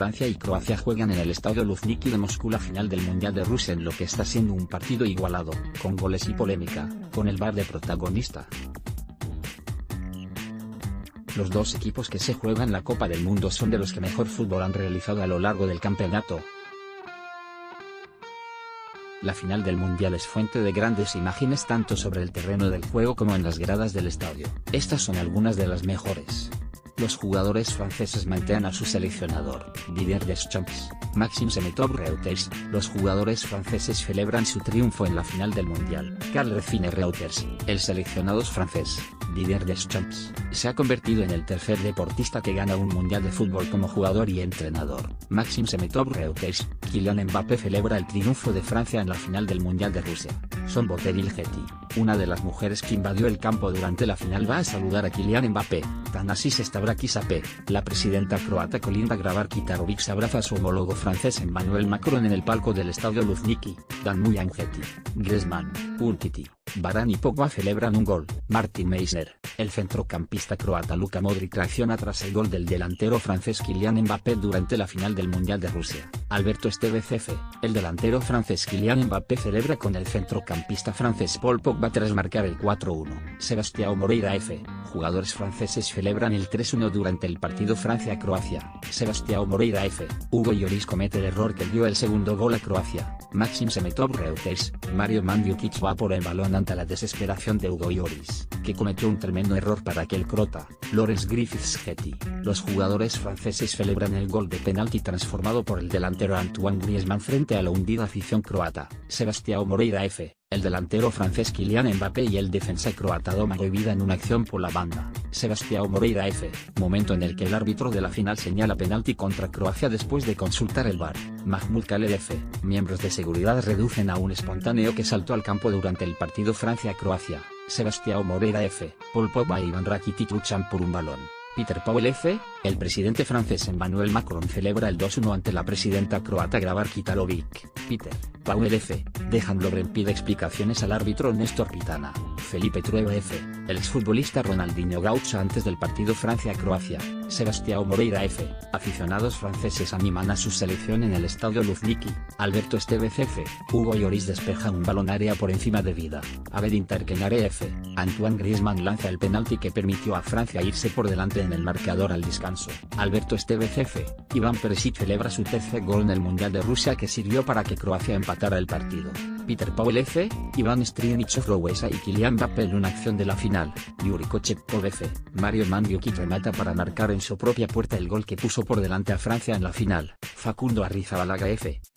Francia y Croacia juegan en el estadio Luzhniki de Moscú la final del Mundial de Rusia, en lo que está siendo un partido igualado, con goles y polémica, con el VAR de protagonista. Los dos equipos que se juegan la Copa del Mundo son de los que mejor fútbol han realizado a lo largo del campeonato. La final del Mundial es fuente de grandes imágenes tanto sobre el terreno del juego como en las gradas del estadio. Estas son algunas de las mejores. Los jugadores franceses mantienen a su seleccionador, Didier Deschamps, Maxime Semetov-Reuters. Los jugadores franceses celebran su triunfo en la final del Mundial. Karl Refine-Reuters, el seleccionado francés, Didier Deschamps, se ha convertido en el tercer deportista que gana un Mundial de fútbol como jugador y entrenador. Maxime Semetov-Reuters, Kylian Mbappé celebra el triunfo de Francia en la final del Mundial de Rusia. Son Boterilgeti, una de las mujeres que invadió el campo durante la final, va a saludar a Kylian Mbappé. Tanasis Stavrakis-Ape, la presidenta croata Kolinda Grabar-Kitarovic abraza a su homólogo francés Emmanuel Macron en el palco del estadio Luzhniki. Dan Muyanjeti, Griezmann, Umtiti, Varane y Pogba celebran un gol. Martin Meissner, el centrocampista croata Luka Modric reacciona tras el gol del delantero francés Kylian Mbappé durante la final del Mundial de Rusia. Alberto Estevez, el delantero francés Kylian Mbappé celebra con el centrocampista francés Paul Pogba tras marcar el 4-1. Sebastião Moreira, jugadores franceses celebran el 3-1 durante el partido Francia-Croacia. Sebastião Moreira, Hugo Lloris comete el error que dio el segundo gol a Croacia. Maxime Semetov-Reuters, Mario Mandžukić va por el balón ante la desesperación de Hugo Lloris, que cometió un tremendo error para aquel crota. Lawrence Griffiths-Getty, los jugadores franceses celebran el gol de penalti transformado por el delantero Antoine Griezmann frente a la hundida afición croata. Sebastião Moreira, el delantero francés Kylian Mbappé y el defensa croata Domagoj Vida en una acción por la banda. Sebastião Moreira, momento en el que el árbitro de la final señala penalti contra Croacia después de consultar el VAR. Mahmoud Khaled, miembros de seguridad reducen a un espontáneo que saltó al campo durante el partido Francia-Croacia. Sebastião Moreira, Paul Pogba e Ivan Rakitic luchan por un balón. Peter Powell, el presidente francés Emmanuel Macron celebra el 2-1 ante la presidenta croata Grabar-Kitarovic. Peter Powell, Dejan Lovren pide explicaciones al árbitro Néstor Pitana. Felipe Trueba, el exfutbolista Ronaldinho Gaucho antes del partido Francia-Croacia. Sebastião Moreira, aficionados franceses animan a su selección en el estadio Luzhniki. Alberto Estevez, Hugo Lloris despeja un balón área por encima de Vida. Abed Interkenare, Antoine Griezmann lanza el penalti que permitió a Francia irse por delante en el marcador al descanso. Alberto Estevez, Iván Perisic celebra su tercer gol en el Mundial de Rusia que sirvió para que Croacia empatara el partido. Peter Powell, Iván Strinićov y Kylian Mbappé en una acción de la final. Yuri Kochetkov, Mario Mandžukić remata para marcar en su propia puerta el gol que puso por delante a Francia en la final. Facundo Arrizabalaga,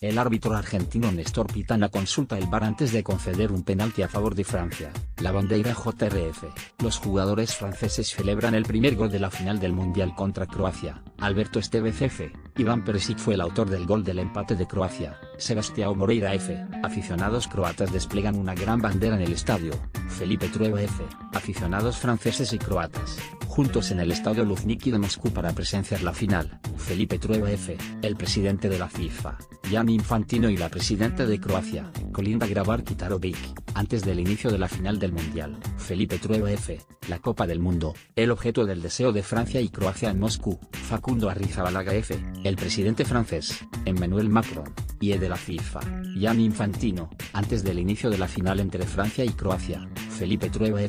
el árbitro argentino Néstor Pitana consulta el VAR antes de conceder un penalti a favor de Francia. La bandera JRF, los jugadores franceses celebran el primer gol de la final del Mundial contra Croacia. Alberto Estevez, Iván Perisic fue el autor del gol del empate de Croacia. Sebastião Moreira, aficionados croatas despliegan una gran bandera en el estadio. Felipe Trueba, aficionados franceses y croatas, juntos en el estadio Luzhniki de Moscú para presenciar la final. Felipe Trueba, el presidente de la FIFA, Gianni Infantino y la presidenta de Croacia, Kolinda Grabar-Kitarovic, antes del inicio de la final del Mundial. Felipe Trueba, la Copa del Mundo, el objeto del deseo de Francia y Croacia en Moscú. Facundo Arrizabalaga, el presidente francés, Emmanuel Macron, y el de la FIFA, Gianni Infantino, antes del inicio de la final entre Francia y Croacia. Felipe Trueba,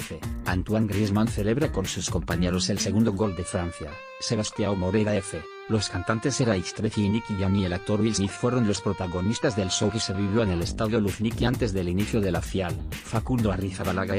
Antoine Griezmann celebra con sus compañeros el segundo gol de Francia. Sebastião Moreira, los cantantes Era Istrefi y Nicky Jam y el actor Will Smith fueron los protagonistas del show que se vivió en el estadio Luzhniki antes del inicio de la final. Facundo Arrizabalaga,